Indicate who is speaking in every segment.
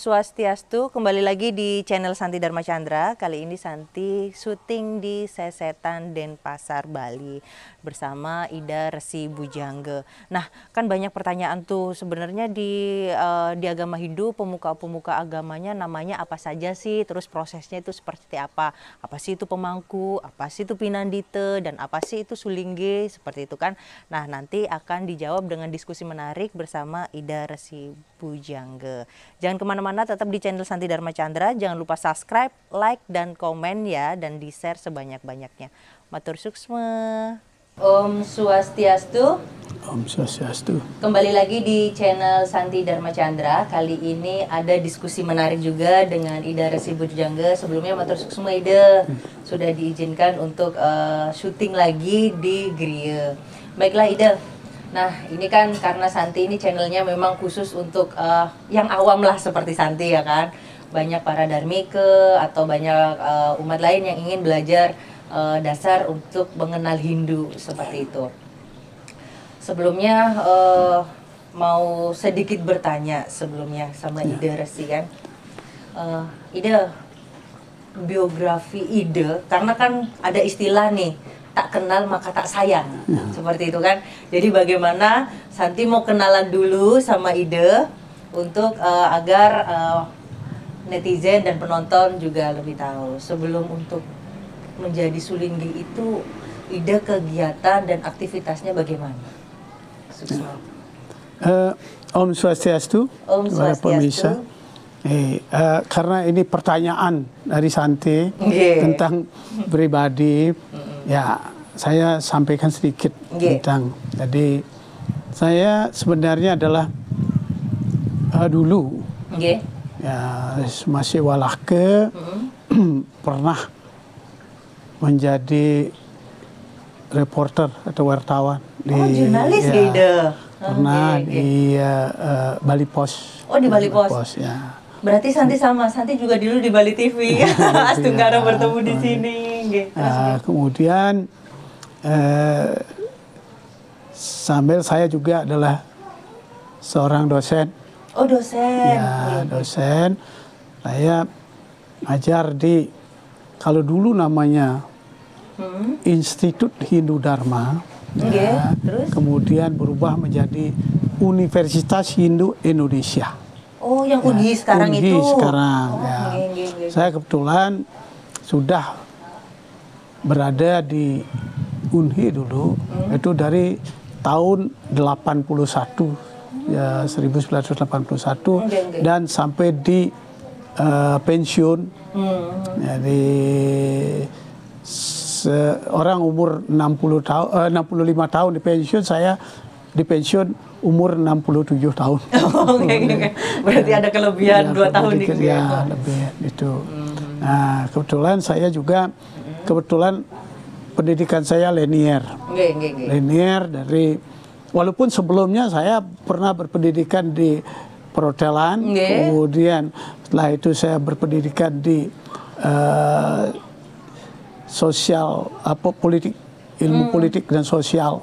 Speaker 1: Swastiastu, kembali lagi di channel Santi Dharma Chandra. Kali ini Santi syuting di Sesetan Denpasar, Bali bersama Ida Resi Bujangga. Nah, kan banyak pertanyaan tuh sebenarnya di agama Hindu, pemuka-pemuka agamanya namanya apa saja sih? Terus prosesnya itu seperti apa? Apa sih itu pemangku? Apa sih itu pinandite? Dan apa sih itu sulingge? Seperti itu kan. Nah, nanti akan dijawab dengan diskusi menarik bersama Ida Resi Bujangga. Jangan kemana-mana, tetap di channel Santi Dharma Chandra. Jangan lupa subscribe, like, dan komen ya. Dan di-share sebanyak-banyaknya. Matur suksma. Om Swastiastu.
Speaker 2: Om Swastiastu.
Speaker 1: Kembali lagi di channel Santi Dharma Chandra. Kali ini ada diskusi menarik juga dengan Ida Resi Bujangga. Sebelumnya matur suksma Ida. Sudah diizinkan untuk syuting lagi di Griya. Baiklah Ida. Nah, ini kan karena Santi ini channelnya memang khusus untuk yang awam lah seperti Santi ya kan. Banyak para dharmika atau banyak umat lain yang ingin belajar dasar untuk mengenal Hindu seperti itu. Sebelumnya mau sedikit bertanya sebelumnya sama Ida Resi kan. Ida, biografi Ida, karena kan ada istilah nih, tak kenal maka tak sayang, seperti itu kan. Jadi bagaimana Santi mau kenalan dulu sama Ida untuk agar netizen dan penonton juga lebih tahu. Sebelum untuk menjadi sulinggi itu, Ida kegiatan dan aktivitasnya bagaimana?
Speaker 2: Om Swastiastu.
Speaker 1: Om Swastiastu.
Speaker 2: Karena ini pertanyaan dari Santi tentang pribadi. Ya, saya sampaikan sedikit tentang. Jadi, saya sebenarnya adalah dulu ya masih walake pernah menjadi reporter atau wartawan di
Speaker 1: jurnalis
Speaker 2: pernah di Bali Post.
Speaker 1: Oh, di Bali Post.
Speaker 2: Ya.
Speaker 1: Berarti Santi sama, Santi juga dulu di Bali TV. Astungkara bertemu di sini.
Speaker 2: Kemudian sambil saya juga adalah seorang dosen.
Speaker 1: Oh, dosen.
Speaker 2: Ya, dosen. Saya ngajar di, kalau dulu namanya Institut Hindu Dharma. Ya, terus? Kemudian berubah menjadi Universitas Hindu Indonesia.
Speaker 1: Oh, yang UNHI sekarang
Speaker 2: UNHI
Speaker 1: itu?
Speaker 2: Sekarang, ya. Saya kebetulan sudah berada di UNHI dulu, itu dari tahun 81, ya 1981, dan sampai di pensiun. Jadi seorang umur 65 tahun di pensiun, saya di pensiun umur 67 tahun.
Speaker 1: Berarti ada kelebihan 2 tahun dikit
Speaker 2: ya, lebih itu. Nah, kebetulan saya juga pendidikan saya linier. Linier dari, walaupun sebelumnya saya pernah berpendidikan di perhotelan, kemudian setelah itu saya berpendidikan di sosial politik, ilmu politik dan sosial.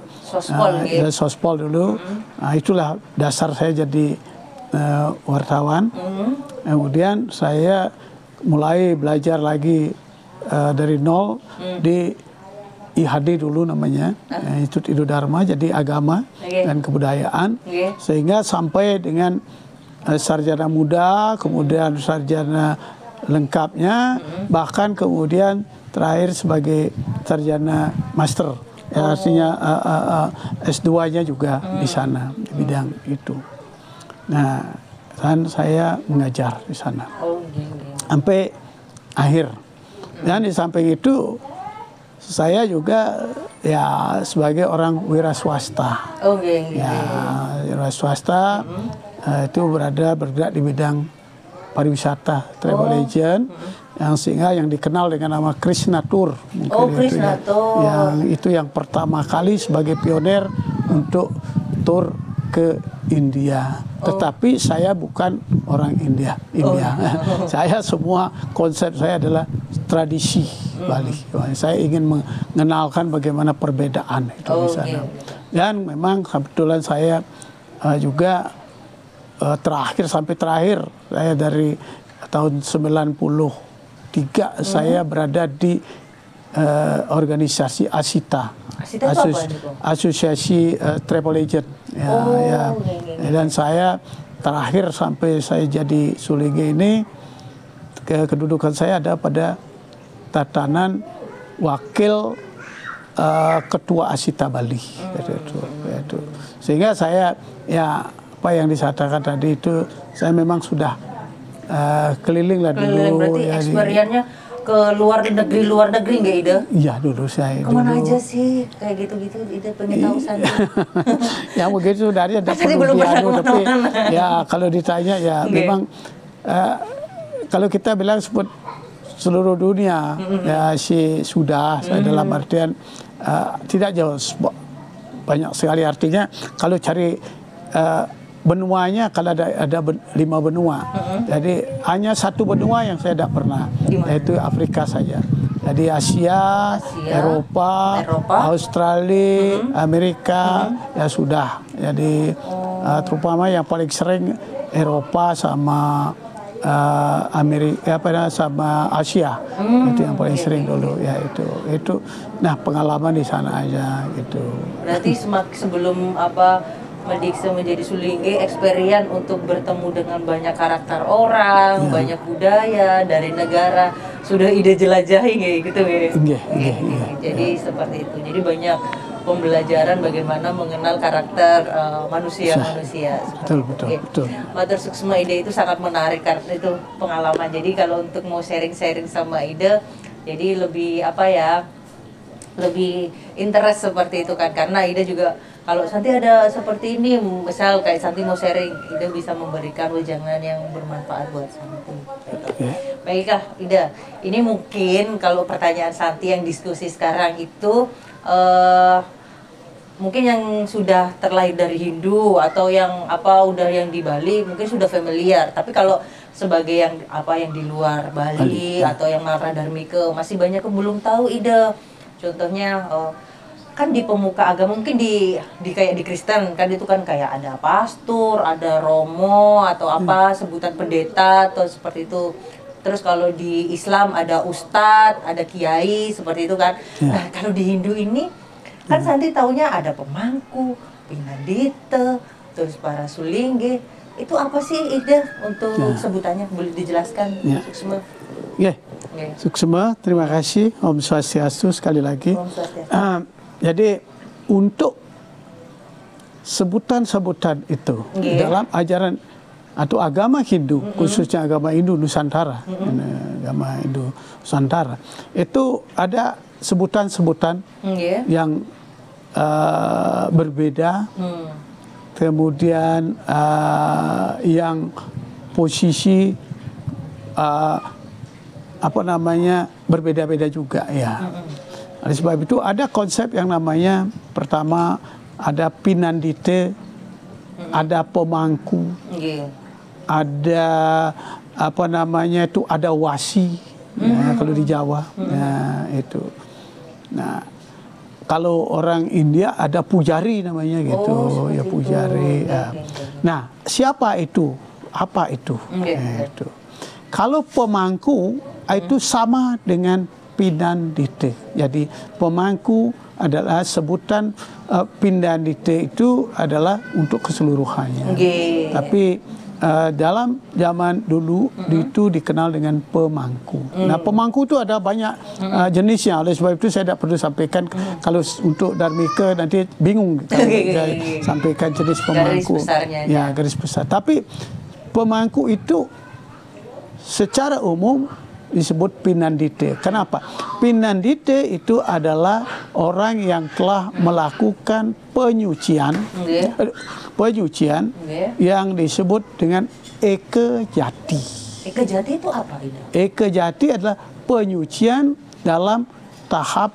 Speaker 2: Sospol dulu. Nah, itulah dasar saya jadi wartawan. Kemudian saya mulai belajar lagi dari nol di IHD dulu namanya, Institut Hindu Dharma, jadi agama dan kebudayaan, sehingga sampai dengan sarjana muda, kemudian sarjana lengkapnya, bahkan kemudian terakhir sebagai sarjana master. Ya, artinya S2-nya juga di sana, di bidang itu. Nah, kan saya mengajar di sana sampai akhir. Dan di samping itu saya juga ya sebagai orang wira swasta. Ya, wira swasta itu bergerak di bidang pariwisata, travel agent. Yang dikenal dengan nama Krishna Tour.
Speaker 1: Krishna Tour.
Speaker 2: Yang itu yang pertama kali sebagai pioner untuk tour ke India. Tetapi saya bukan orang India. Saya semua konsep saya adalah tradisi Bali. Saya ingin mengenalkan bagaimana perbedaan itu di sana. Dan memang kebetulan saya juga terakhir sampai terakhir saya dari tahun 93 saya berada di organisasi ASITA.
Speaker 1: ASITA itu apa itu?
Speaker 2: Asosiasi Travel Agent. Ya, ya. Dan saya terakhir sampai saya jadi Sulingge ini kedudukan saya ada pada tatanan wakil ketua ASITA Bali. Itu. Sehingga saya ya apa yang disatakan tadi itu saya memang sudah keliling lah dulu.
Speaker 1: Berarti ya, experience-nya ke luar negeri nggak Ida?
Speaker 2: Iya dulu saya.
Speaker 1: Kemana
Speaker 2: dulu.
Speaker 1: aja sih kayak gitu-gitu Ida pengen tahu Santi.
Speaker 2: Ya begitu dari ada
Speaker 1: Tadi belum pernah
Speaker 2: tapi ya kalau ditanya ya memang kalau kita bilang sebut seluruh dunia ya sudah saya dalam artian tidak jauh banyak sekali artinya kalau cari benuanya kalau ada 5 benua. Jadi hanya 1 benua yang saya tidak pernah, yaitu Afrika saja. Jadi Asia, Eropa, Australia, Amerika ya sudah. Jadi terutama yang paling sering Eropa sama Amerika sama Asia itu yang paling sering dulu ya itu. Nah pengalaman di sana aja gitu.
Speaker 1: Berarti sebelum Madikse menjadi Sulingge, experience untuk bertemu dengan banyak karakter orang, banyak budaya dari negara sudah Ida jelajahi gitu ya. Jadi seperti itu. Jadi banyak pembelajaran bagaimana mengenal karakter manusia-manusia.
Speaker 2: Betul.
Speaker 1: Matur Suksma Ida itu sangat menarik karena itu pengalaman. Jadi kalau untuk mau sharing-sharing sama Ida, jadi lebih lebih interest seperti itu kan, karena Ida juga kalau Santi ada seperti ini, misal kayak Santi mau sharing, Ida bisa memberikan wejangan yang bermanfaat buat Santi. Baiklah Ida, ini mungkin kalau pertanyaan Santi yang diskusi sekarang itu mungkin yang sudah terlahir dari Hindu atau yang udah yang di Bali mungkin sudah familiar, tapi kalau sebagai yang yang di luar Bali atau yang Maradharmika masih banyak yang belum tahu Ida. Contohnya kan di pemuka agama mungkin di kayak di Kristen kan itu kan kayak ada pastor, ada romo atau sebutan pendeta atau seperti itu. Terus kalau di Islam ada ustadz, ada kiai seperti itu kan. Nah kalau di Hindu ini kan Santi taunya ada pemangku, pinandita, terus para Sulingge. Itu apa sih Ida untuk sebutannya, boleh dijelaskan? Suksma.
Speaker 2: Suksma, terima kasih. Om Swastiastu sekali lagi. Jadi untuk sebutan-sebutan itu dalam ajaran atau agama Hindu, khususnya agama Hindu Nusantara, agama Hindu Nusantara, itu ada sebutan-sebutan yang berbeda, kemudian yang posisi berbeda-beda juga ya. Oleh sebab itu ada konsep yang namanya pertama ada pinandite, ada pemangku, ada ada wasi ya, kalau di Jawa itu. Nah kalau orang India ada pujari namanya gitu, pujari. Nah siapa itu? Apa itu? Itu. Kalau pemangku itu sama dengan pinandite. Jadi pemangku adalah sebutan pinandite itu adalah untuk keseluruhannya. Tapi dalam zaman dulu itu dikenal dengan pemangku. Nah pemangku itu ada banyak jenisnya. Oleh sebab itu saya tidak perlu sampaikan kalau untuk Dharmika nanti bingung sampaikan jenis pemangku.
Speaker 1: Garis besarnya.
Speaker 2: Ya garis besar. Tapi pemangku itu secara umum disebut pinandite. Kenapa? Pinandite itu adalah orang yang telah melakukan penyucian yang disebut dengan eke jati.
Speaker 1: Eke jati itu apa ini?
Speaker 2: Eke jati adalah penyucian dalam tahap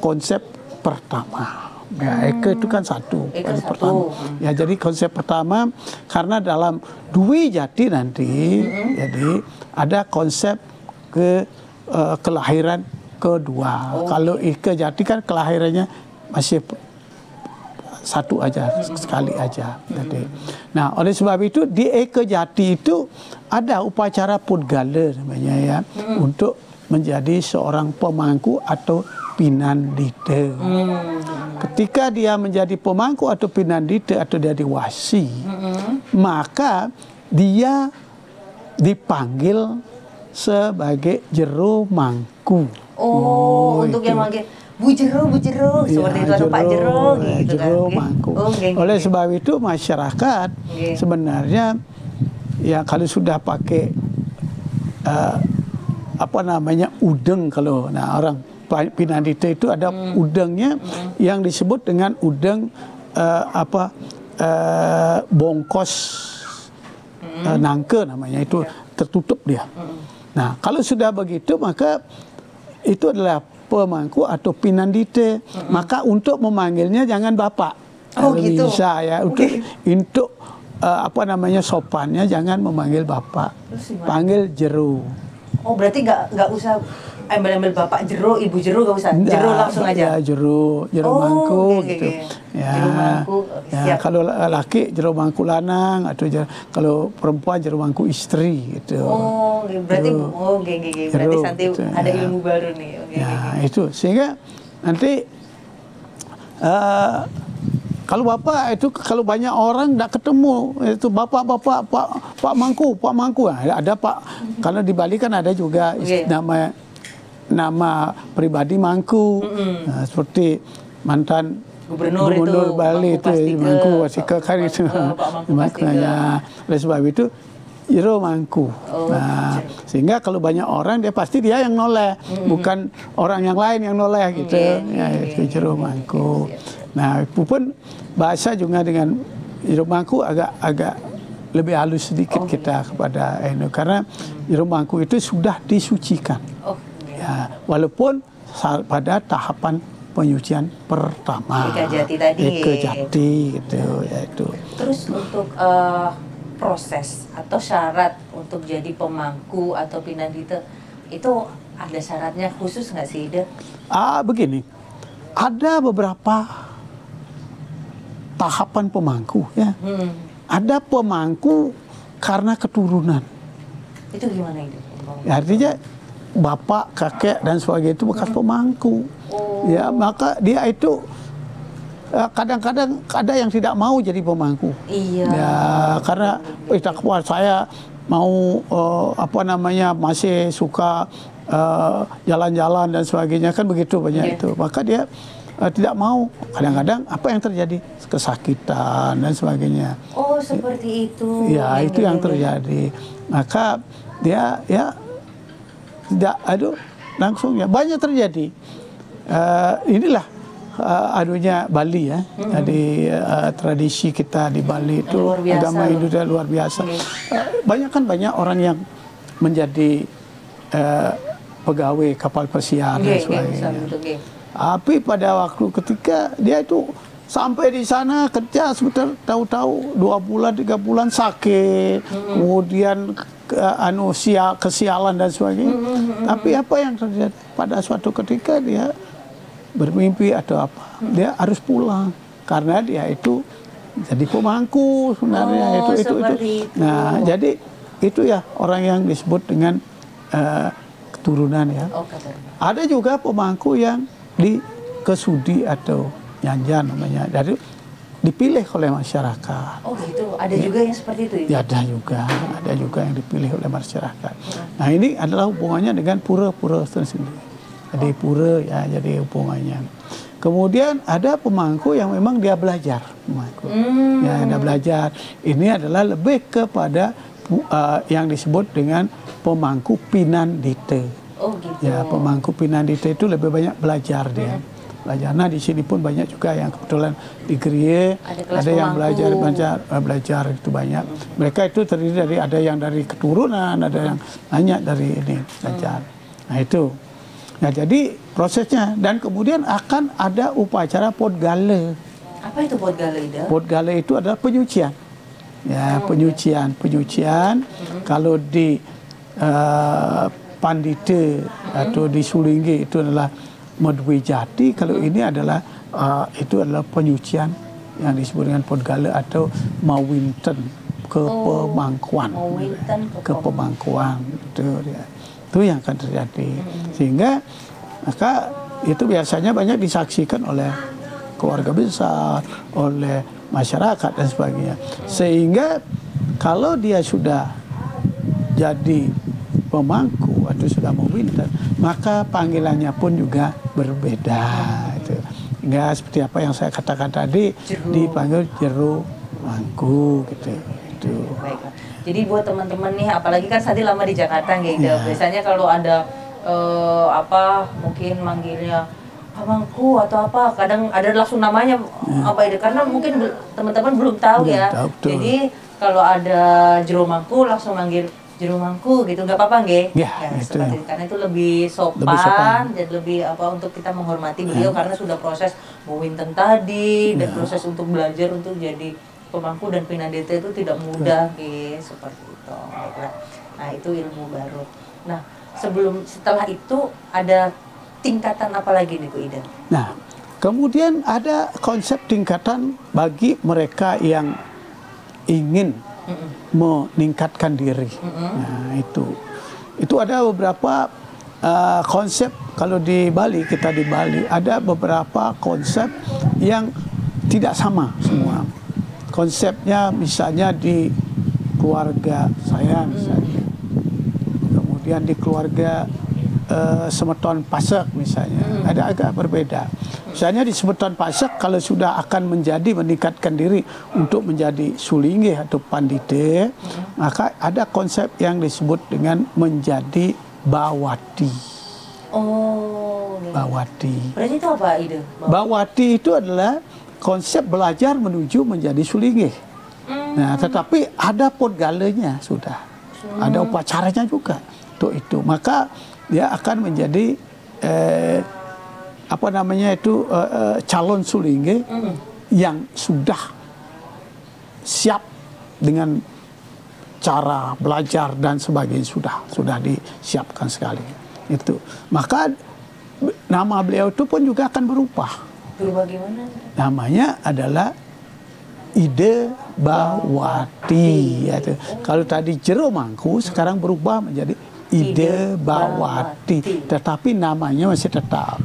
Speaker 2: konsep pertama. Ya, eke itu kan satu. Pertama. Ya, jadi konsep pertama karena dalam dwi jati nanti jadi ada konsep kelahiran kedua. Kalau ike jati kan kelahirannya masih satu aja, sekali aja. Jadi, nah oleh sebab itu di Eka Jati itu ada upacara Pudgala namanya ya, untuk menjadi seorang pemangku atau pinandita. Ketika dia menjadi pemangku atau pinandita atau dia diwasi, maka dia dipanggil sebagai jero mangku.
Speaker 1: Untuk yang manggil Bu Jero, seperti itu, atau Pak Jero gitu
Speaker 2: Jero
Speaker 1: kan.
Speaker 2: mangku. Oleh sebab itu masyarakat sebenarnya ya kalau sudah pakai apa namanya udeng, kalau orang pinandita itu ada udengnya yang disebut dengan udeng bongkos nangke namanya, itu tertutup dia. Nah kalau sudah begitu maka itu adalah pemangku atau pinandita. Maka untuk memanggilnya jangan bapak.
Speaker 1: Gitu.
Speaker 2: Bisa ya. Untuk apa namanya sopannya jangan memanggil bapak. Panggil jero.
Speaker 1: Oh berarti nggak usah embel-embel bapak Jero, ibu Jero, nggak usah. Jero langsung aja.
Speaker 2: Ya, jero mangku gitu. Ya.
Speaker 1: Jero mangku.
Speaker 2: Ya, kalau laki jero mangku lanang, atau kalau perempuan jero mangku istri gitu.
Speaker 1: Berarti berarti Santi gitu, ada ilmu baru nih.
Speaker 2: Itu sehingga nanti kalau bapak itu, kalau banyak orang tidak ketemu itu bapak pak mangku ada pak. Kalau di Bali kan ada juga nama pribadi mangku. Nah, seperti mantan gubernur Bali itu Mangku Wasika kan itu. Makanya oleh sebab itu jero mangku. Nah, sehingga kalau banyak orang dia pasti dia yang noleh, bukan orang yang lain yang noleh gitu. Ya, itu jero mangku. Nah, itu pun bahasa juga dengan jero mangku agak lebih halus sedikit kita kepada ini, karena jero mangku itu sudah disucikan. Ya, walaupun pada tahapan penyucian pertama.
Speaker 1: Eka Jati tadi.
Speaker 2: Eka Jati gitu ya itu.
Speaker 1: Terus untuk proses atau syarat untuk jadi pemangku atau pinandita itu ada syaratnya khusus nggak sih, Ida?
Speaker 2: Begini, ada beberapa tahapan pemangku ya. Ada pemangku karena keturunan.
Speaker 1: Itu gimana itu?
Speaker 2: Ya, artinya bapak, kakek dan sebagainya itu bekas pemangku. Ya, maka dia itu kadang-kadang ada yang tidak mau jadi pemangku.
Speaker 1: Iya.
Speaker 2: Ya, karena saya mau apa namanya masih suka jalan-jalan dan sebagainya, kan begitu banyak itu. Maka dia tidak mau. Kadang-kadang apa yang terjadi? Kesakitan dan sebagainya.
Speaker 1: Oh, seperti itu.
Speaker 2: Ya, itu yang terjadi. Maka dia ya tidak, langsung ya banyak terjadi. Inilah anunya Bali ya. Jadi tradisi kita di Bali itu agama Hindu luar biasa. Banyak orang yang menjadi pegawai kapal pesiar dan sebagainya. Tapi pada waktu ketika dia itu sampai di sana kerja sebentar, tahu-tahu 2 bulan 3 bulan sakit, kemudian kesialan dan sebagainya. Tapi apa yang terjadi? Pada suatu ketika dia bermimpi atau apa, dia harus pulang karena dia itu jadi pemangku sebenarnya. Itu. Nah, jadi itu ya orang yang disebut dengan keturunan ya. Ada juga pemangku yang kesudi atau nyanjan namanya, dari dipilih oleh masyarakat.
Speaker 1: Oh gitu, ada juga yang seperti itu ya?
Speaker 2: Ada juga yang dipilih oleh masyarakat. Nah, ini adalah hubungannya dengan pura-pura tersendiri. Jadi pura ya, jadi hubungannya. Kemudian ada pemangku yang memang dia belajar, pemangku. Ya, dia belajar. Ini adalah lebih kepada yang disebut dengan pemangku pinandita.
Speaker 1: Oh gitu.
Speaker 2: Ya, pemangku pinandita itu lebih banyak belajar dia. Belajar. Nah, di sini pun banyak juga yang kebetulan di Grie, ada yang belajar itu banyak. Mereka itu terdiri dari, ada yang dari keturunan, ada yang banyak dari ini belajar. Nah, itu. Nah, jadi prosesnya, dan kemudian akan ada upacara Pudgala.
Speaker 1: Apa itu Pudgala, Ida?
Speaker 2: Pudgala itu adalah penyucian. Ya, penyucian. Kalau di Pandita atau di Sulinggi itu adalah Medwe Jati. Kalau ini adalah itu adalah penyucian yang disebut dengan Podgale atau Mawinten ke Pemangkuan.
Speaker 1: Mawinten
Speaker 2: ke Pemangkuan itu yang akan terjadi. Sehingga maka itu biasanya banyak disaksikan oleh keluarga besar, oleh masyarakat dan sebagainya. Sehingga kalau dia sudah jadi pemangku atau sudah Mawinten, maka panggilannya pun juga berbeda. Itu. Hingga seperti apa yang saya katakan tadi, dipanggil Jero Mangku gitu. Itu.
Speaker 1: Baiklah. Jadi buat teman-teman nih, apalagi kan Santi lama di Jakarta gitu. Biasanya kalau ada mungkin manggilnya Mangku atau apa, kadang ada langsung namanya apa itu, karena mungkin teman-teman belum tahu ya. Jadi kalau ada Jero Mangku langsung manggil Jero Mangku gitu, nggak apa-apa nggih?
Speaker 2: Ya,
Speaker 1: seperti itu. Karena itu lebih sopan, dan lebih untuk kita menghormati beliau karena sudah proses Mawinten tadi dan proses untuk belajar untuk jadi pemangku dan pinandita itu tidak mudah, seperti itu. Nah, itu ilmu baru. Nah, setelah itu ada tingkatan apa lagi nih Bu Ida?
Speaker 2: Nah, kemudian ada konsep tingkatan bagi mereka yang ingin meningkatkan diri. Nah, itu ada beberapa konsep. Kalau di Bali, kita di Bali ada beberapa konsep yang tidak sama semua. Konsepnya misalnya di keluarga saya misalnya, kemudian di keluarga Semeton Pasek misalnya, ada agak berbeda. Misalnya di Semeton Pasek, kalau sudah akan meningkatkan diri untuk menjadi sulingge atau pandite, maka ada konsep yang disebut dengan menjadi bawati. Bawati.
Speaker 1: Berarti itu apa ide?
Speaker 2: Bawati itu adalah konsep belajar menuju menjadi sulingge. Nah, tetapi ada podgalenya sudah. Ada upacaranya juga untuk itu. Maka dia akan menjadi calon sulingge yang sudah siap dengan cara belajar dan sebagainya, sudah disiapkan sekali. Itu. Maka nama beliau itu pun juga akan berubah.
Speaker 1: Berubah gimana?
Speaker 2: Namanya adalah Ide Bawati. Kalau tadi Jero Mangku, sekarang berubah menjadi Ide Bawati. Tetapi namanya masih tetap.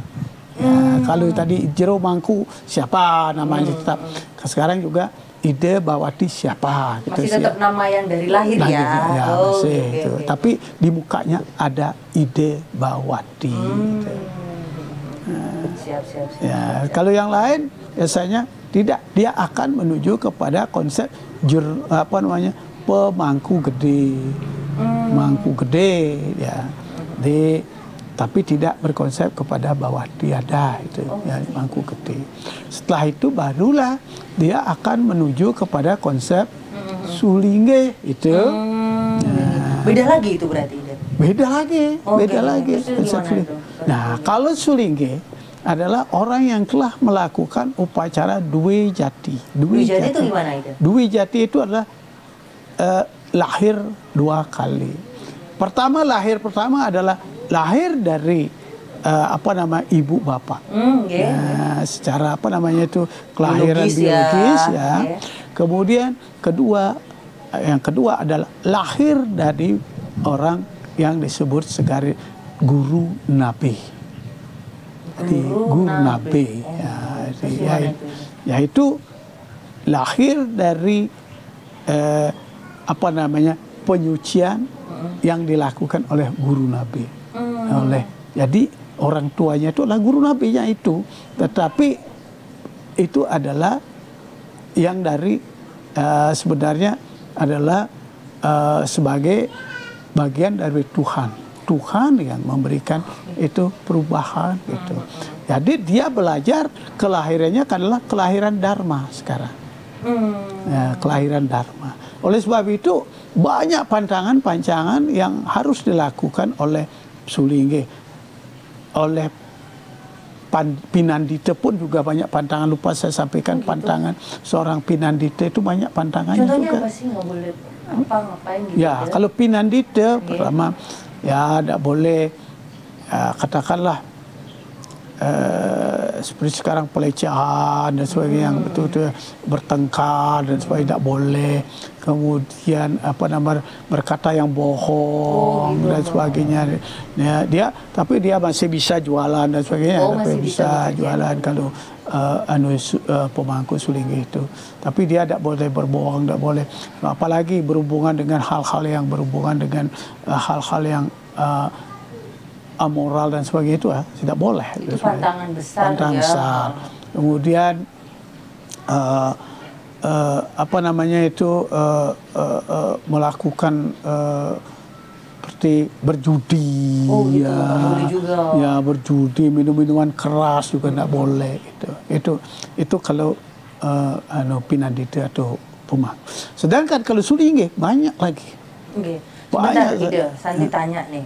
Speaker 2: Ya, kalau tadi Jero Mangku, siapa namanya tetap. Sekarang juga Ide Bawati siapa.
Speaker 1: Masih tetap nama yang dari lahir ya?
Speaker 2: Ya, masih. Okay. Tapi di mukanya ada Ide Bawati.
Speaker 1: Siap.
Speaker 2: Ya, kalau yang lain biasanya tidak, dia akan menuju kepada konsep pemangku gede, mangku gede, ya. Tapi tidak berkonsep kepada bawati ada itu, ya, mangku gede. Setelah itu barulah dia akan menuju kepada konsep sulingge itu.
Speaker 1: Beda lagi itu berarti?
Speaker 2: Beda lagi. Nah, kalau sulingge adalah orang yang telah melakukan upacara Dwi Jati.
Speaker 1: Dwi Jati itu gimana itu?
Speaker 2: Dwi Jati itu adalah lahir 2 kali. Lahir pertama adalah lahir dari ibu bapak. Nah, secara kelahiran biologis ya. Kemudian yang kedua adalah lahir dari orang yang disebut sebagai guru nabi. Guru nabi yaitu lahir dari penyucian yang dilakukan oleh guru nabi. Jadi orang tuanya itu adalah guru nabinya itu, tetapi itu adalah yang dari sebenarnya adalah sebagai bagian dari Tuhan yang memberikan itu perubahan gitu. Jadi dia belajar kelahirannya adalah kelahiran Dharma sekarang. Ya, kelahiran Dharma. Oleh sebab itu banyak pantangan-pantangan yang harus dilakukan oleh sulingge. Oleh pinandita pun juga banyak pantangan. Lupa saya sampaikan pantangan seorang pinandita itu banyak pantangannya.
Speaker 1: Contohnya
Speaker 2: juga.
Speaker 1: Apa sih, nggak boleh ngapain gitu?
Speaker 2: Ya, kalau pinandita pertama ya tidak boleh katakanlah seperti sekarang pelecehan dan sebagainya yang betul-betul bertengkar dan sebagainya tidak boleh. Kemudian berkata yang bohong dan sebagainya. Ya, tapi dia masih bisa jualan dan sebagainya. Tapi bisa jualan kalau pemangku sulinggi itu. Tapi dia tidak boleh berbohong, tidak boleh. Apalagi berhubungan dengan hal-hal yang berhubungan dengan hal-hal yang amoral dan sebagainya itu tidak boleh.
Speaker 1: Itu pantangan besar.
Speaker 2: Pantangan besar. Kemudian melakukan seperti berjudi, ya berjudi, minum-minuman keras juga tidak boleh. Itu kalau pinandita atau pemangku. Sedangkan kalau sulinggi banyak lagi.
Speaker 1: Sebentar, Ida, Santi tanya nih,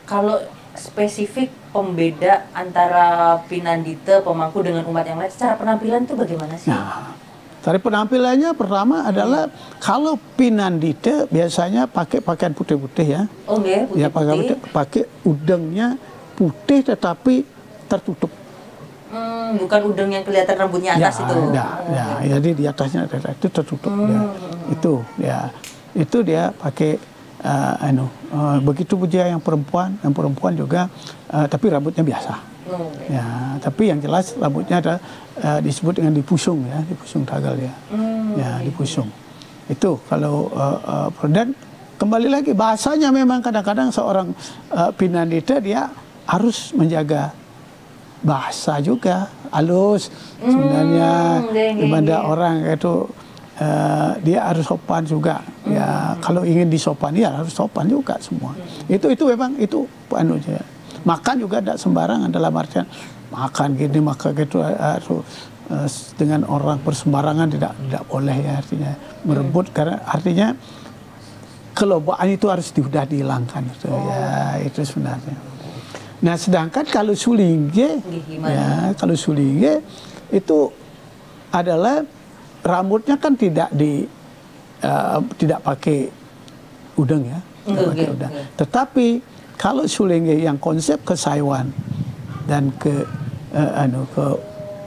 Speaker 1: kalau spesifik pembeda antara pinandita, pemangku dengan umat yang lain, secara penampilan itu bagaimana sih?
Speaker 2: Nah, dari penampilannya pertama adalah kalau pinandita biasanya pakai pakaian putih-putih ya.
Speaker 1: Putih-putih.
Speaker 2: Ya pakai udengnya putih tetapi tertutup.
Speaker 1: Bukan udeng yang kelihatan rambutnya atas itu.
Speaker 2: Jadi di atasnya itu tertutup. Itu dia pakai begitu juga yang perempuan juga tapi rambutnya biasa. Ya, tapi yang jelas rambutnya ada disebut dengan dipusung ya, dipusung tagal ya. Ya, dipusung. Itu kalau dan kembali lagi bahasanya memang kadang-kadang seorang pinandita dia harus menjaga bahasa juga halus sebenarnya kepada orang itu dia harus sopan juga ya. Kalau ingin disopan ya harus sopan juga semua. Itu memang itu anunya. Makan juga tidak sembarangan dalam artian makan gini makan gitu dengan orang bersembarangan tidak boleh ya, artinya merebut karena artinya kelobaan itu harus sudah dihilangkan itu ya, itu sebenarnya. Nah sedangkan kalau sulinggi ya, kalau sulinggi itu adalah rambutnya kan tidak pakai udeng ya, udeng. Tetapi kalau sulinggi yang konsep kesaiwan dan ke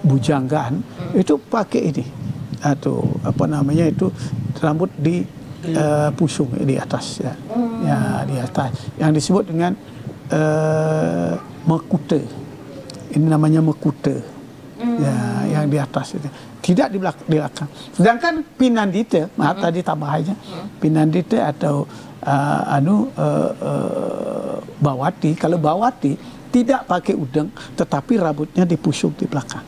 Speaker 2: bujanggaan itu pakai ini atau itu rambut di pusung di atas ya. Ya di atas yang disebut dengan mekute. Ini namanya mekute. Ya, yang di atas itu. Tidak di belakang. Sedangkan pinandita, tadi tambahannya, pinandita atau bawati, kalau bawati tidak pakai udeng, tetapi rambutnya dipusung di belakang.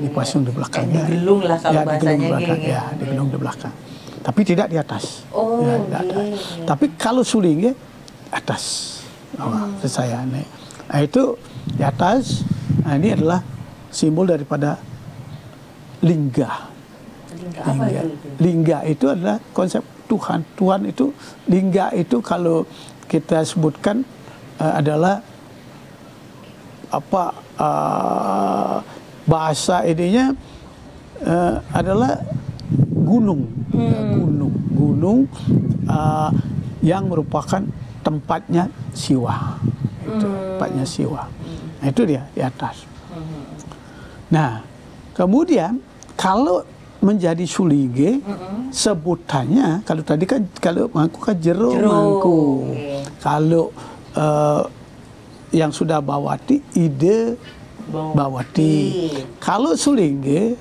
Speaker 2: Dipasung di belakang.
Speaker 1: Digelung lah kalau bahasanya
Speaker 2: gitu. Ya, digelung di belakang. Tapi tidak di atas. Tapi kalau sulinggi atas. Saya naik. Nah, itu di atas. Nah, ini adalah simbol daripada lingga. Lingga itu adalah konsep Tuhan. Tuhan itu lingga itu kalau kita sebutkan adalah bahasa ininya adalah gunung, gunung yang merupakan tempatnya siwa, tempatnya siwa. Nah, itu dia di atas. Nah, kemudian kalau menjadi sulinggi sebutannya kalau tadi kan kalau mangku kan jero mangku. Kalau yang sudah bawati ide bawati. Kalau sulinggi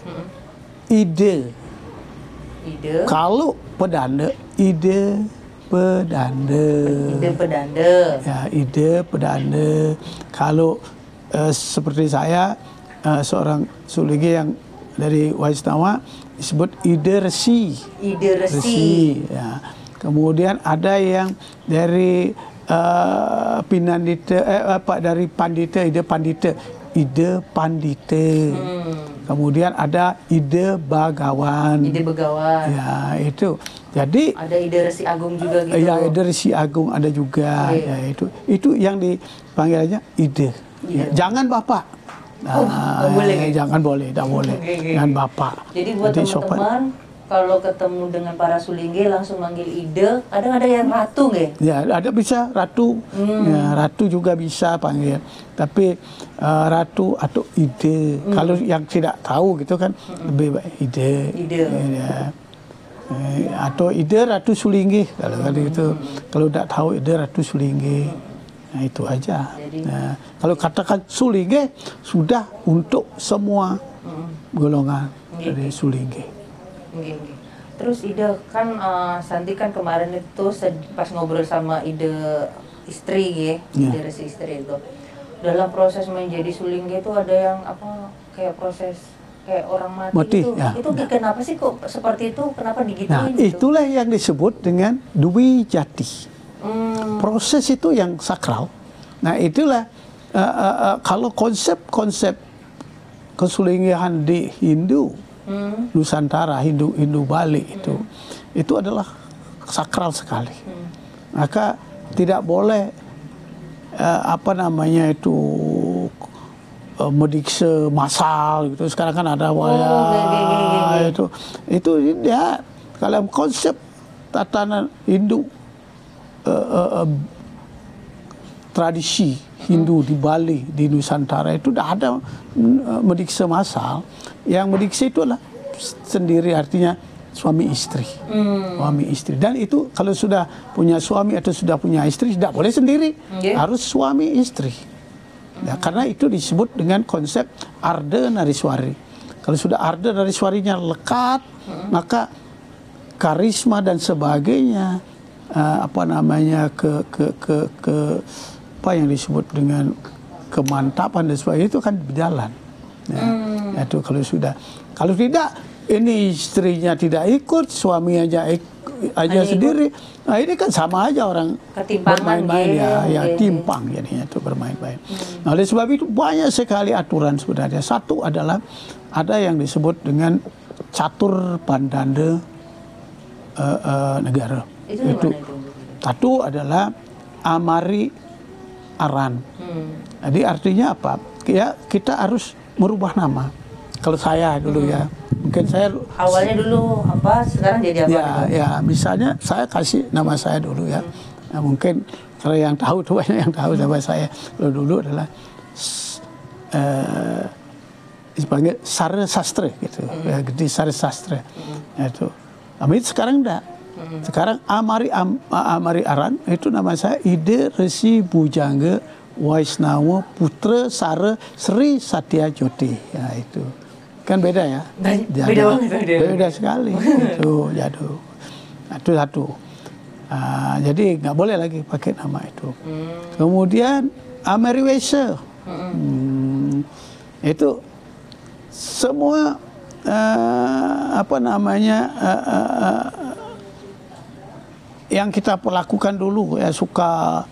Speaker 2: ide. Kalau pedanda ide pedanda.
Speaker 1: Ide pedanda.
Speaker 2: Ya, ide pedanda. Kalau seperti saya seorang sulinggi yang dari Waisnawa disebut ide resi.
Speaker 1: Ide resi.
Speaker 2: Ya. Kemudian ada yang dari pinandita dari pandita, ide pandita, ide pandita. Kemudian ada ide bagawan.
Speaker 1: Ide begawan.
Speaker 2: Ya, itu. Jadi
Speaker 1: ada ide resi agung juga gitu.
Speaker 2: Ya, ide resi agung ada juga. Ya, itu yang dipanggilnya ide. Ya, jangan Bapak.
Speaker 1: Boleh.
Speaker 2: Jangan boleh, tidak boleh. Dengan Bapak.
Speaker 1: Jadi buat teman-teman kalau ketemu dengan para sulingge langsung manggil Ide, kadang ada yang ratu nggak?
Speaker 2: Ya, ada bisa ratu, ya, ratu juga bisa panggil. Tapi ratu atau Ide, kalau yang tidak tahu gitu kan lebih baik Ide. Ya. Atau Ide Ratu Sulingge kalau itu. Kalau tidak tahu Ide Ratu Sulingge. Nah, itu aja. Nah, kalau katakan Sulingge sudah untuk semua golongan dari Sulingge.
Speaker 1: Terus Ide kan Santi kan kemarin itu pas ngobrol sama Ide istri ya, Ide Resi istri itu. Dalam proses menjadi Sulingge itu ada yang apa kayak proses kayak orang mati itu.
Speaker 2: Ya,
Speaker 1: itu kenapa sih kok seperti itu? Kenapa digituin?
Speaker 2: Nah, itulah yang disebut dengan Dwi Jati. Proses itu yang sakral. Nah, itulah kalau konsep-konsep kesulinggihan di Hindu Nusantara, Hindu Bali itu adalah sakral sekali. Maka tidak boleh apa namanya itu medikse massal gitu. Sekarang kan ada itu ya dalam konsep tatanan Hindu tradisi Hindu di Bali, di Nusantara itu tidak ada medikse massal. Yang medikse itu adalah sendiri, artinya suami istri. Suami istri. Dan itu kalau sudah punya suami atau sudah punya istri tidak boleh sendiri. Harus suami istri. Ya, karena itu disebut dengan konsep Arda Nariswari. Kalau sudah Arda Nariswarinya lekat, maka karisma dan sebagainya apa namanya apa yang disebut dengan kemantapan dan sebagainya itu akan berjalan. Ya, itu kalau sudah. Kalau tidak, ini istrinya tidak ikut, suami aja sendiri. Nah, ini kan sama aja orang bermain-main ya timpang jadinya itu bermain-main. Nah, oleh sebab itu banyak sekali aturan sebenarnya. Satu adalah ada yang disebut dengan catur pandanda negara. Itu satu adalah amari aran. Jadi artinya apa? Ya, kita harus merubah nama. Kalau saya dulu ya, mungkin saya
Speaker 1: awalnya dulu apa, sekarang jadi apa?
Speaker 2: Ya, misalnya saya kasih nama saya dulu ya. Nah, mungkin kalau yang tahu tuh banyak yang tahu nama saya. Kalau dulu adalah dipanggil Sare Sastre gitu. Ya, Gede Sare Sastre. Itu. Tapi sekarang enggak. Sekarang Amari Aran itu nama saya Ide Resi Bujangga Waisnawa Putra Sare Sri Satya Joti. Ya, itu. Kan beda ya? Beda sekali. Itu jatuh. Itu satu. Jadi nggak boleh lagi pakai nama itu. Kemudian Ameriwese. Itu semua apa namanya yang kita perlakukan dulu ya, suka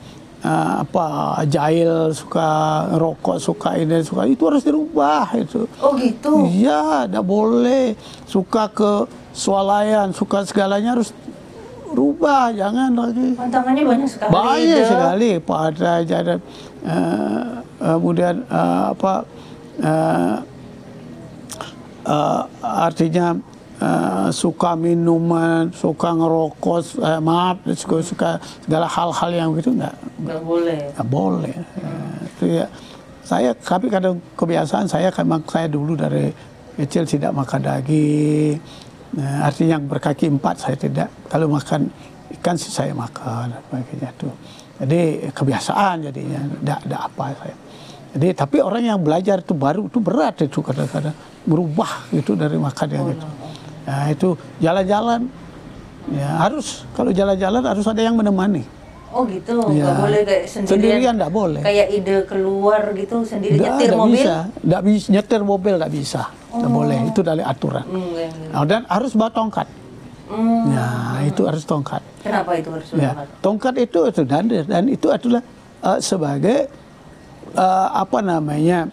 Speaker 2: apa jahil, suka rokok, suka ini, suka itu harus dirubah itu.
Speaker 1: Oh gitu?
Speaker 2: Iya, tidak boleh. Suka ke swalayan, suka segalanya harus rubah, jangan lagi.
Speaker 1: Tantangannya banyak sekali.
Speaker 2: Banyak sekali. Pada jadi kemudian apa artinya suka minuman, suka ngerokok, maaf, suka segala hal-hal yang begitu nggak
Speaker 1: boleh.
Speaker 2: Nggak boleh. Itu ya. Tapi kadang kebiasaan saya dulu dari kecil tidak makan daging. Artinya yang berkaki 4 saya tidak. Kalau makan ikan sih saya makan, sebagainya tuh. Jadi kebiasaan jadinya, tidak apa saya. Jadi tapi orang yang belajar itu baru itu berat itu kadang-kadang berubah gitu dari makan yang gitu. Nah, itu jalan-jalan ya harus, kalau jalan-jalan harus ada yang menemani.
Speaker 1: Oh gitu, nggak boleh kayak
Speaker 2: sendirian nggak boleh.
Speaker 1: Kayak Ide keluar gitu sendiri nyetir mobil?
Speaker 2: Nggak bisa, nyetir mobil nggak bisa, nggak boleh, itu dari aturan. Nah, dan harus bawa tongkat. Nah, itu harus tongkat.
Speaker 1: Kenapa itu harus tongkat?
Speaker 2: Ya, tongkat itu dan itu adalah sebagai apa namanya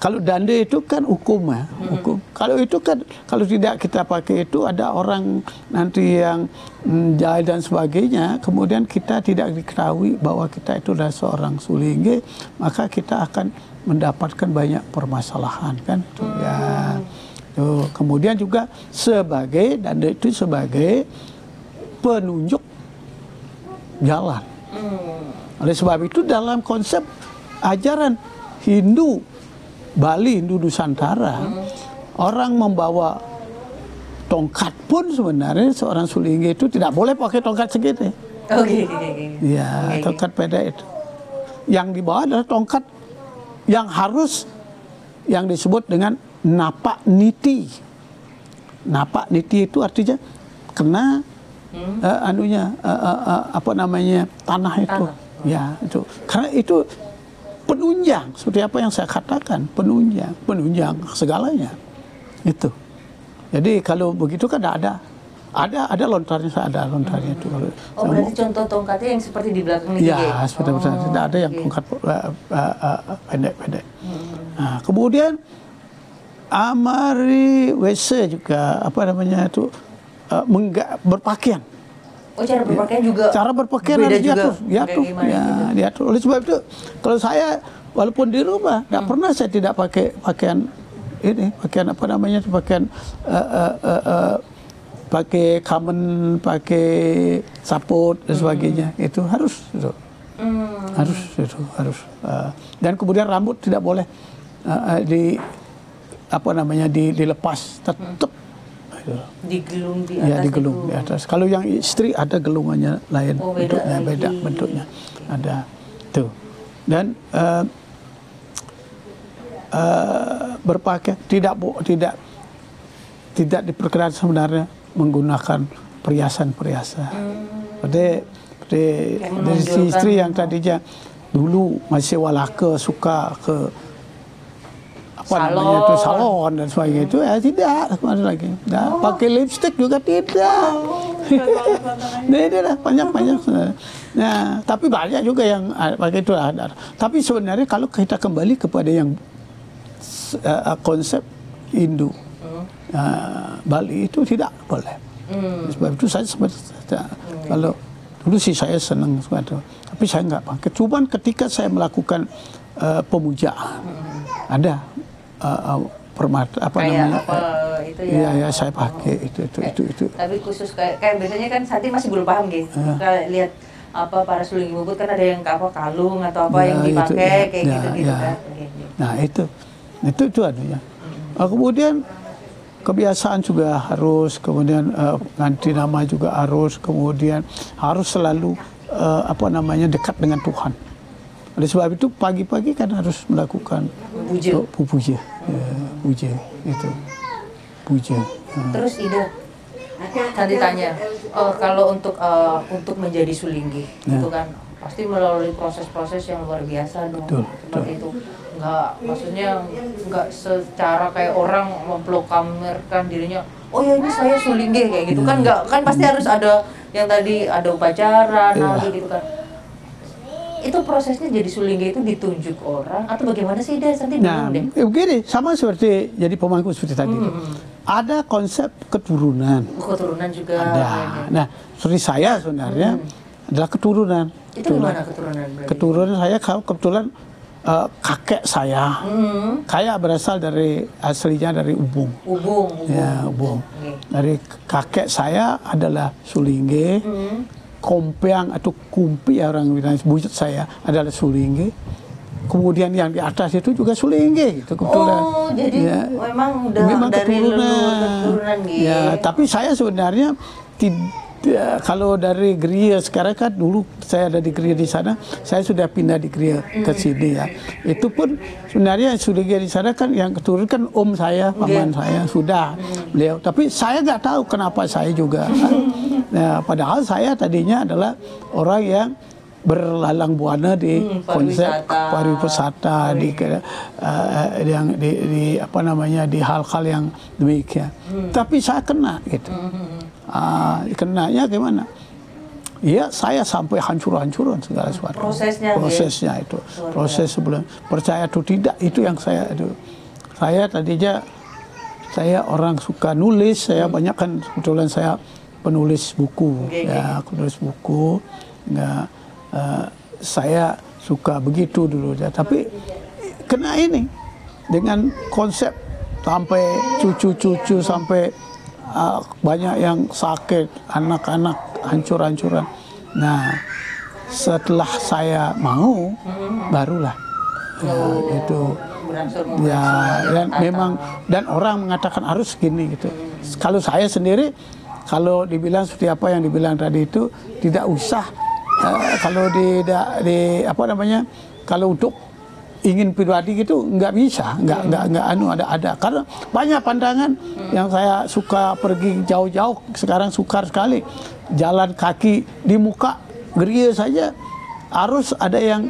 Speaker 2: kalau dande itu kan hukum ya, hukum. Kalau itu kan kalau tidak kita pakai itu ada orang nanti yang jahil dan sebagainya, kemudian kita tidak diketahui bahwa kita itu adalah seorang sulingge, maka kita akan mendapatkan banyak permasalahan kan. Ya. Tuh, kemudian juga sebagai penunjuk jalan. Oleh sebab itu dalam konsep ajaran Hindu Bali, Hindu Nusantara, orang membawa tongkat pun sebenarnya seorang sulinggi itu tidak boleh pakai tongkat segini. Ya, tongkat pendek itu. Yang dibawa adalah tongkat yang harus yang disebut dengan napak niti. Napak niti itu artinya kena apa namanya tanah itu. Ya, itu. Karena itu penunjang seperti apa yang saya katakan, penunjang segalanya. Itu. Jadi kalau begitu kan ada lontarnya, ada lontarnya itu.
Speaker 1: Oh, berarti contoh tongkatnya yang seperti di belakang ini?
Speaker 2: Ya, seperti tidak ada yang tongkat pendek-pendek. Nah, kemudian Amari Wese juga apa namanya itu berpakaian.
Speaker 1: Oh, cara berpakaian juga.
Speaker 2: Cara berpakaian
Speaker 1: beda
Speaker 2: harus
Speaker 1: juga.
Speaker 2: diatur. Ya, diatur. Oleh sebab itu, kalau saya walaupun di rumah, tidak pernah saya tidak pakai pakaian ini, pakaian apa namanya, pakaian pakai kamen, pakai saput dan sebagainya. Itu harus itu. Harus. Dan kemudian rambut tidak boleh dilepas, tetap
Speaker 1: digelung di atas.
Speaker 2: Ya, digelung di atas. Kalau yang istri ada gelungannya lain, beda bentuknya. Ada tuh. Dan berpakaian tidak diperkenankan sebenarnya menggunakan perhiasan-perhiasan. Dari istri yang tadinya dulu masih walaka suka ke namanya itu salon dan sebagainya itu tidak kemana lagi. Pakai lipstick juga tidak. Ini lah banyak. Nah, tapi banyak juga yang pakai itu ada. Tapi sebenarnya kalau kita kembali kepada yang konsep Hindu Bali itu tidak boleh. Sebab itu saya sebenarnya kalau dulu sih saya senang sebenarnya, tapi saya nggak pakai. Cuman ketika saya melakukan pemujaan ada permata apa kayak namanya
Speaker 1: itu ya.
Speaker 2: Iya, saya pakai itu.
Speaker 1: Tapi khusus kayak biasanya kan Santi masih belum paham gitu. Kalau lihat apa para sulinggi bubut kan ada yang kalung atau apa yang dipakai kayak gitu kan.
Speaker 2: Nah, itu anunya. Kemudian kebiasaan juga harus, kemudian ganti nama juga harus, kemudian harus selalu dekat dengan Tuhan. Oleh sebab itu pagi-pagi kan harus melakukan puja.
Speaker 1: Terus Ida, Santi tanya, kalau untuk menjadi sulinggi itu kan pasti melalui proses-proses yang luar biasa dong. Seperti itu. Maksudnya nggak secara kayak orang memproklamirkan dirinya, oh ya ini saya sulinggi kayak gitu kan, nggak, kan pasti harus ada yang tadi ada upacara, gitu kan. Itu prosesnya jadi sulinggi itu ditunjuk orang atau bagaimana sih Ida? Santi bingung deh.
Speaker 2: Begini, sama seperti jadi pemangku seperti tadi. Ada konsep keturunan.
Speaker 1: Keturunan juga
Speaker 2: ada. Nah, seperti saya sebenarnya adalah keturunan.
Speaker 1: Itu gimana keturunan?
Speaker 2: Keturunan saya kebetulan kakek saya, kayak berasal aslinya dari Ubung. Ya, Ubung. Dari kakek saya adalah sulinggi. Kompiang atau kumpi orang bilang, bujut saya adalah sulinggi. Kemudian yang di atas itu juga sulinggi gitu kebetulan.
Speaker 1: Oh, jadi memang dari keturunan gitu.
Speaker 2: Ya, tapi saya sebenarnya kalau dari gereja sekarang kan dulu saya ada di gereja di sana, saya sudah pindah di gereja ke sini ya. Itu pun sebenarnya sudah di sana kan yang keturunan kan om saya, paman saya sudah beliau. Tapi saya nggak tahu kenapa saya juga. Nah, padahal saya tadinya adalah orang yang berlalang buana di konsep pariwisata di hal-hal yang demikian. Tapi saya kena gitu. Kenanya gimana? Ya, saya sampai hancur-hancuran segala sesuatu. Prosesnya itu. Proses sebelum percaya atau tidak itu yang saya tadinya orang suka nulis, saya banyak kan kebetulan saya penulis buku, penulis buku. Saya suka begitu dulu, tapi kena ini dengan konsep sampai cucu-cucu, sampai banyak yang sakit, anak-anak hancur-hancuran. Nah, setelah saya mau, barulah itu ya, dan memang, dan orang mengatakan harus gini gitu. Kalau saya sendiri, kalau dibilang seperti apa yang dibilang tadi itu, tidak usah kalau di apa namanya, kalau untuk ingin pribadi gitu nggak bisa, nggak ada karena banyak pandangan yang saya suka pergi jauh-jauh, sekarang sukar sekali jalan kaki di muka gereja saja harus ada yang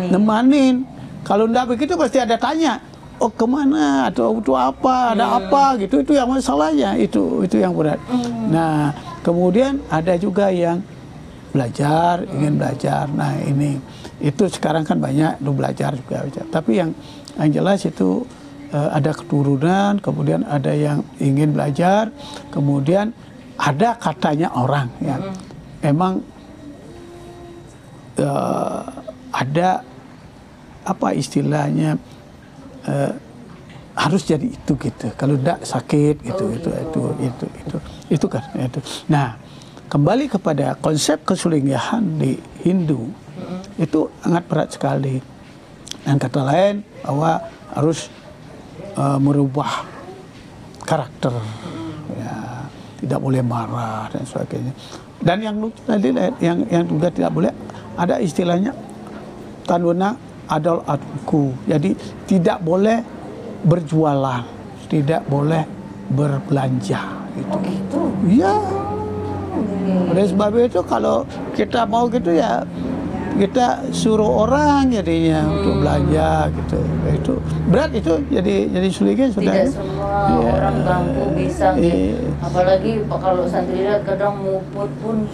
Speaker 2: nemanin. Kalau nggak begitu pasti ada tanya, oh kemana atau itu apa, ada apa gitu, itu yang masalahnya, itu yang berat. Nah, kemudian ada juga yang belajar, ingin belajar. Nah ini, itu sekarang kan banyak belajar juga. Tapi yang jelas itu ada keturunan, kemudian ada yang ingin belajar, kemudian ada katanya orang yang emang ada apa istilahnya, harus jadi itu gitu. Kalau tidak sakit gitu, itu kan itu. Nah, kembali kepada konsep kesulingihan di Hindu, itu sangat berat sekali. Dan kata lain bahwa harus merubah karakter, ya, tidak boleh marah dan sebagainya. Dan yang tadi yang juga tidak boleh, ada istilahnya tanuna adol adku. Jadi tidak boleh berjualan, tidak boleh berbelanja gitu. Iya. Oleh sebab itu kalau kita mau gitu ya, kita suruh orang jadinya untuk belanja gitu. Itu berat, itu jadi sulitnya sudah.
Speaker 3: Tidak semua orang kampung bisa gitu. Apalagi kalau santri kadang muput pun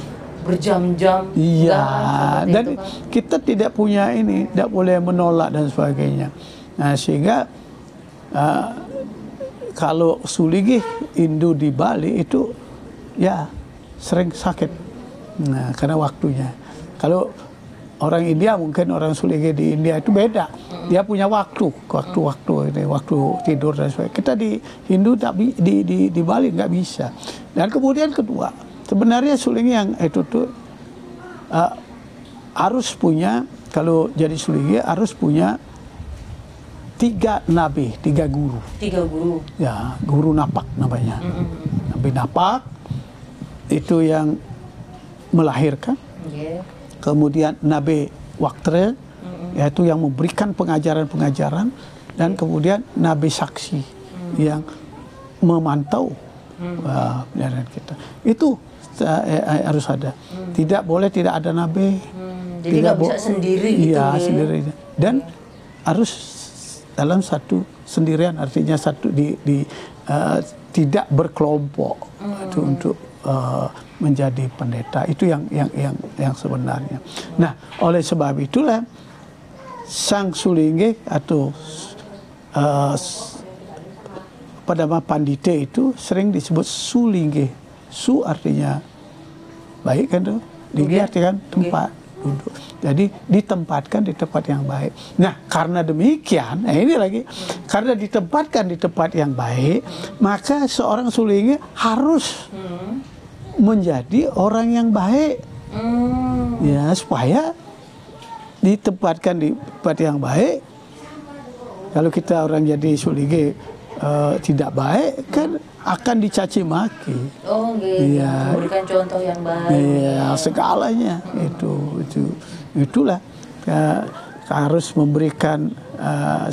Speaker 3: berjam-jam.
Speaker 2: Iya, dan
Speaker 3: kan.
Speaker 2: kita tidak punya ini, tidak boleh menolak dan sebagainya. Nah, sehingga kalau Suligih Hindu di Bali itu ya sering sakit. Nah, karena waktunya. Kalau orang India, mungkin orang Suligih di India itu beda. Dia punya waktu ini, waktu tidur dan sebagainya. Kita di Hindu tapi di Bali nggak bisa. Dan kemudian kedua, sebenarnya Suligih yang itu tuh harus punya, kalau jadi Suligih harus punya 3 nabi, 3 guru.
Speaker 3: 3 guru.
Speaker 2: Ya, guru napak namanya. Nabi napak itu yang melahirkan. Kemudian nabi waktre, yaitu yang memberikan pengajaran-pengajaran, dan kemudian nabi saksi yang memantau pendidikan kita. Itu harus ada. Tidak boleh tidak ada nabi.
Speaker 3: Jadi nggak bisa sendiri gitu.
Speaker 2: Iya, sendiri. Dan harus dalam satu sendirian, artinya satu tidak berkelompok itu untuk menjadi pendeta. Itu yang sebenarnya. Nah, oleh sebab itulah Sang Suligih atau pada Pandite itu sering disebut Suligih. Su artinya baik kan tuh, Ligih artinya tempat duduk. Jadi ditempatkan di tempat yang baik. Nah, karena demikian, ini lagi, karena ditempatkan di tempat yang baik, maka seorang Suligih harus menjadi orang yang baik. Ya, supaya ditempatkan di tempat yang baik. Kalau kita orang jadi Suligih tidak baik, kan akan dicaci maki.
Speaker 3: Oh gitu.
Speaker 2: Ya.
Speaker 3: Memberikan contoh yang baik.
Speaker 2: Iya, segalanya itulah harus memberikan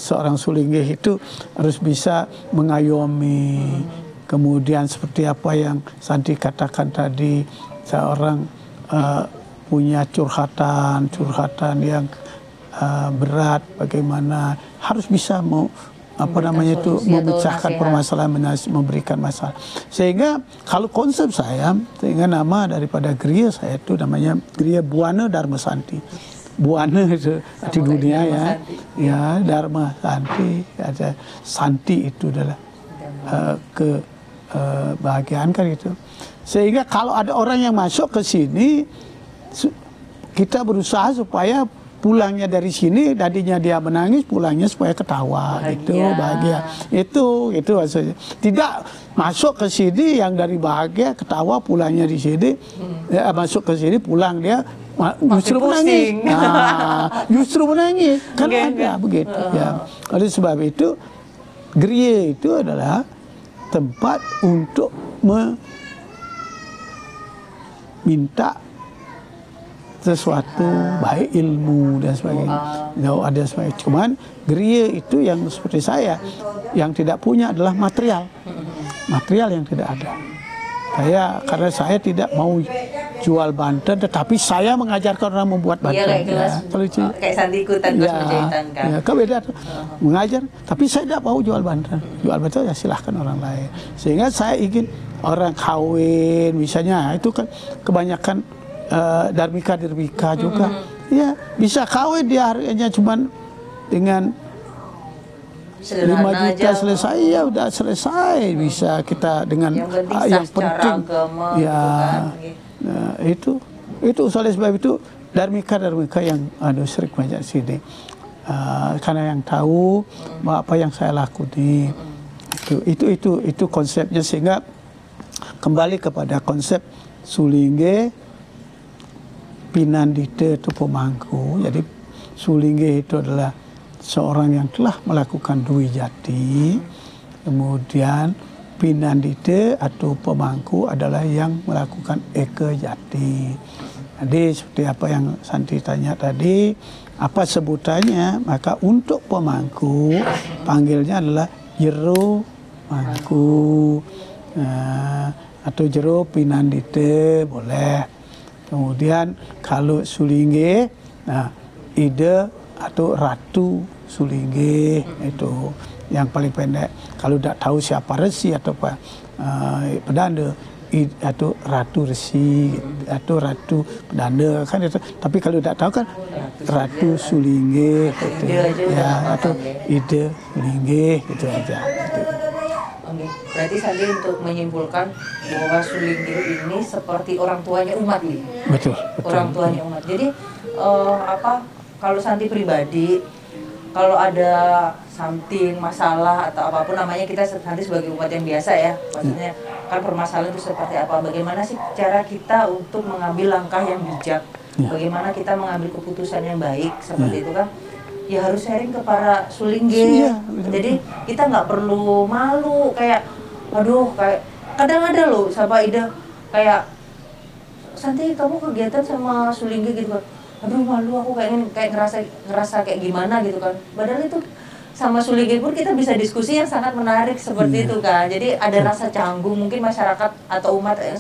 Speaker 2: seorang Suligih itu harus bisa mengayomi. Kemudian seperti apa yang Santi katakan tadi, seorang punya curhatan yang berat, bagaimana harus bisa memecahkan permasalahan, memberikan masalah. Sehingga kalau konsep saya, sehingga nama daripada gereja saya itu namanya gereja Buana Dharma Santi. Buana itu di dunia ya, ya Dharma Santi, ada Santi itu adalah kebahagiaan kan itu. Sehingga kalau ada orang yang masuk ke sini, kita berusaha supaya pulangnya dari sini, tadinya dia menangis, pulangnya supaya ketawa, gitu, bahagia. Itu maksudnya. Tidak masuk ke sini yang dari bahagia, ketawa, pulangnya di sini, ya, masuk ke sini, pulang dia justru menangis. Nah, justru menangis, kan ada begitu. Ya. Oleh sebab itu, gereja itu adalah tempat untuk meminta sesuatu, baik ilmu dan sebagainya. Ada sebagainya. Cuman gereja itu yang seperti saya, yang tidak punya adalah material yang tidak ada. Karena saya tidak mau jual banten, tetapi saya mengajarkan orang membuat banten.
Speaker 3: Iya, kayak kelas, kayak Santi ikutan kelas penjahitan kan.
Speaker 2: Ya, beda mengajar, tapi saya tidak mau jual banten. Jual banten ya silahkan orang lain. Sehingga saya ingin orang kawin, misalnya itu kan kebanyakan darbika juga, ya bisa kawin dia harganya cuman dengan 5 juta aja, selesai ya udah selesai, bisa kita dengan yang penting
Speaker 3: agama,
Speaker 2: ya gitu kan. Itu oleh sebab itu darbika yang sering banyak sini, karena yang tahu apa yang saya lakoni, itu konsepnya, sehingga kembali kepada konsep sulingge pinandite itu pemangku. Jadi sulingge itu adalah seorang yang telah melakukan dui jati, kemudian pinandite atau pemangku adalah yang melakukan eke jati. Jadi seperti apa yang Santi tanya tadi, apa sebutannya, maka untuk pemangku panggilnya adalah jero mangku, atau jero pinandite boleh. Kemudian kalau sulingge, ide atau ratu sulingge, itu yang paling pendek. Kalau tidak tahu siapa resi atau pedanda, atau ratu resi atau ratu pedanda kan itu. Tapi kalau tidak tahu kan ratu sulingge, gitu. Ya, atau ide sulingge, gitu aja. Gitu.
Speaker 3: Berarti Santi untuk menyimpulkan bahwa sulingge ini seperti orang tuanya umat nih.
Speaker 2: Betul.
Speaker 3: Orang tuanya umat. Jadi kalau Santi pribadi, kalau ada something masalah atau apapun namanya, kita Santi sebagai umat yang biasa ya, maksudnya kan permasalahan itu seperti apa, bagaimana sih cara kita untuk mengambil langkah yang bijak, bagaimana kita mengambil keputusan yang baik seperti itu kan, ya harus sharing ke para sulingge. Jadi kita nggak perlu malu kayak, aduh, kayak kadang ada loh sahabat Ida kayak, Santi kamu kegiatan sama sulingge gitu kan, aduh malu aku kayak ngerasa kayak gimana gitu kan. Padahal itu sama sulingge pun kita bisa diskusi yang sangat menarik seperti itu kan. Jadi ada rasa canggung, mungkin masyarakat atau umat yang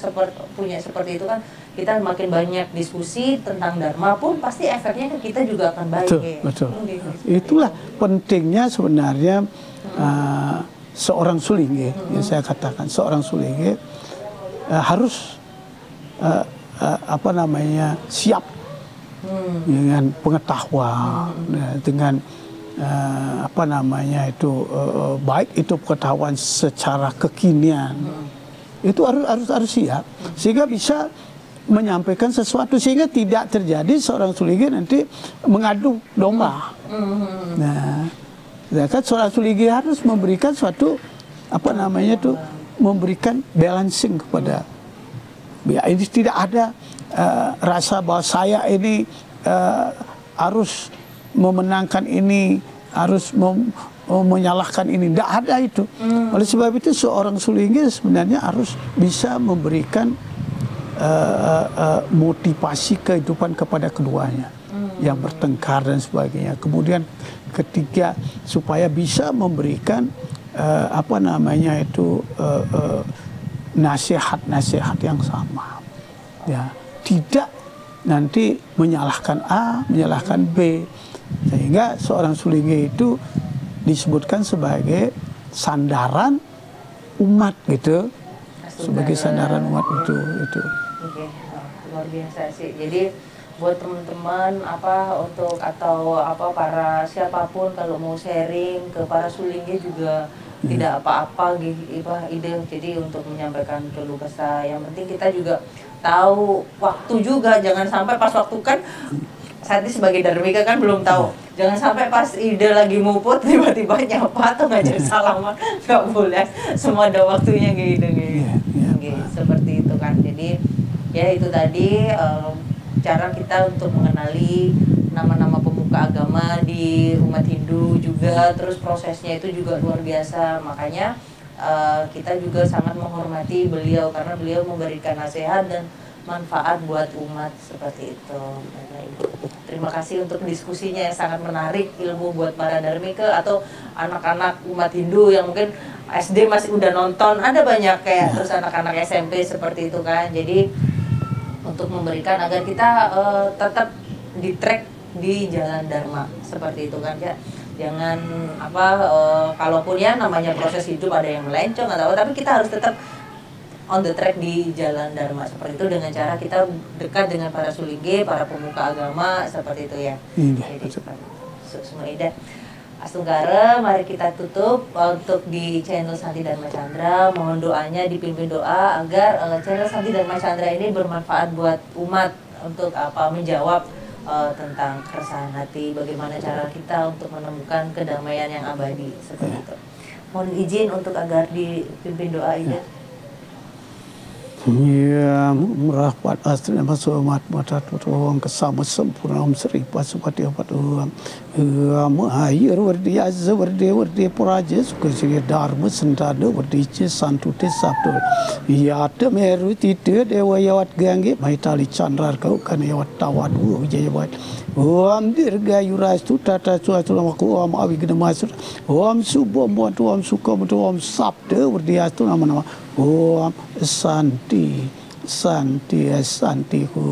Speaker 3: punya seperti itu kan, kita makin banyak diskusi tentang dharma pun pasti efeknya ke kita juga akan baik.
Speaker 2: Betul. Itulah pentingnya sebenarnya seorang sulingge, yang saya katakan seorang sulingge harus siap dengan pengetahuan, dengan baik itu pengetahuan secara kekinian, itu harus siap, sehingga bisa menyampaikan sesuatu, sehingga tidak terjadi seorang sulingge nanti mengadu domba. Nah, kan seorang sulingge harus memberikan suatu memberikan balancing kepada. Ya, ini tidak ada rasa bahwa saya ini harus memenangkan ini, harus menyalahkan ini. Tidak ada itu. Oleh sebab itu seorang sulingge sebenarnya harus bisa memberikan motivasi kehidupan kepada keduanya yang bertengkar dan sebagainya. Kemudian ketiga, supaya bisa memberikan nasihat-nasihat yang sama, ya, tidak nanti menyalahkan A, menyalahkan B, sehingga seorang sulingge itu disebutkan sebagai sandaran umat gitu, sebagai sandaran umat itu.
Speaker 3: Oke, luar biasa sih. Jadi buat teman-teman para siapapun kalau mau sharing ke para sulingge juga tidak apa-apa ide, jadi untuk menyampaikan keluh kesah, yang penting kita juga tahu waktu juga, jangan sampai pas waktu kan Santi sebagai Darmika kan belum tahu. Jangan sampai pas ide lagi muput tiba-tiba nyapa atau ngajak salaman, nggak boleh. Semua ada waktunya gitu. Seperti itu kan. Jadi ya itu tadi cara kita untuk mengenali nama-nama pemuka agama di umat Hindu juga, terus prosesnya itu juga luar biasa. Makanya kita juga sangat menghormati beliau karena beliau memberikan nasihat dan manfaat buat umat seperti itu. Terima kasih untuk diskusinya yang sangat menarik, ilmu buat para Dharmika atau anak-anak umat Hindu yang mungkin SD masih udah nonton, ada banyak kayak terus anak-anak SMP seperti itu kan. Jadi untuk memberikan agar kita tetap di track di jalan Dharma seperti itu kan ya. Jangan kalaupun ya namanya proses hidup ada yang melencong atau tapi kita harus tetap on the track di jalan Dharma seperti itu dengan cara kita dekat dengan para sulige, para pemuka agama seperti itu ya. Jadi semua ide. Astunggara, mari kita tutup untuk di channel Santi Dharma Chandra. Mohon doanya dipimpin doa agar channel Santi Dharma Chandra ini bermanfaat buat umat untuk menjawab tentang keresahan hati, bagaimana cara kita untuk menemukan kedamaian yang abadi seperti itu. Mohon izin untuk agar dipimpin doa ide.
Speaker 2: Ya, merahpat asri nama somat mata tuang kesama sempurna Sri Pasupati Patuam. Mahir wardi azza wardi puraja suka sini dharma sentada wardi santu te sabtu. Ya ada meru titu dewa yawat gange maitali chandrar kau kan yawat tawadu jayawat. Om dirga yuras tu tata suatu lamaku om awigna masur. Om subom buatu om suka buatu om sabda wardi astu nama-nama. Om Santi ku.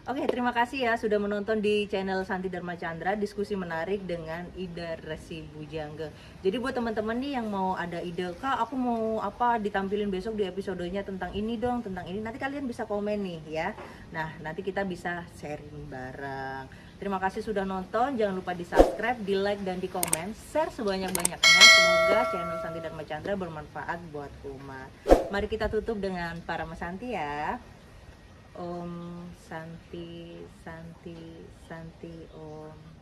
Speaker 1: Oke, terima kasih ya sudah menonton di channel Santi Dharma Chandra, diskusi menarik dengan Ida Resi Bujangga. Jadi buat teman-teman nih yang mau ada ide, Kak aku mau ditampilin besok di episodenya tentang ini dong, tentang ini, nanti kalian bisa komen nih ya. Nah, nanti kita bisa sharing bareng. Terima kasih sudah nonton, jangan lupa di subscribe, di like, dan di komen, share sebanyak-banyaknya. Semoga channel Santi Dharma Chandra bermanfaat buat umat. Mari kita tutup dengan Parama Santi ya. Om Santi, Santi, Santi, Om.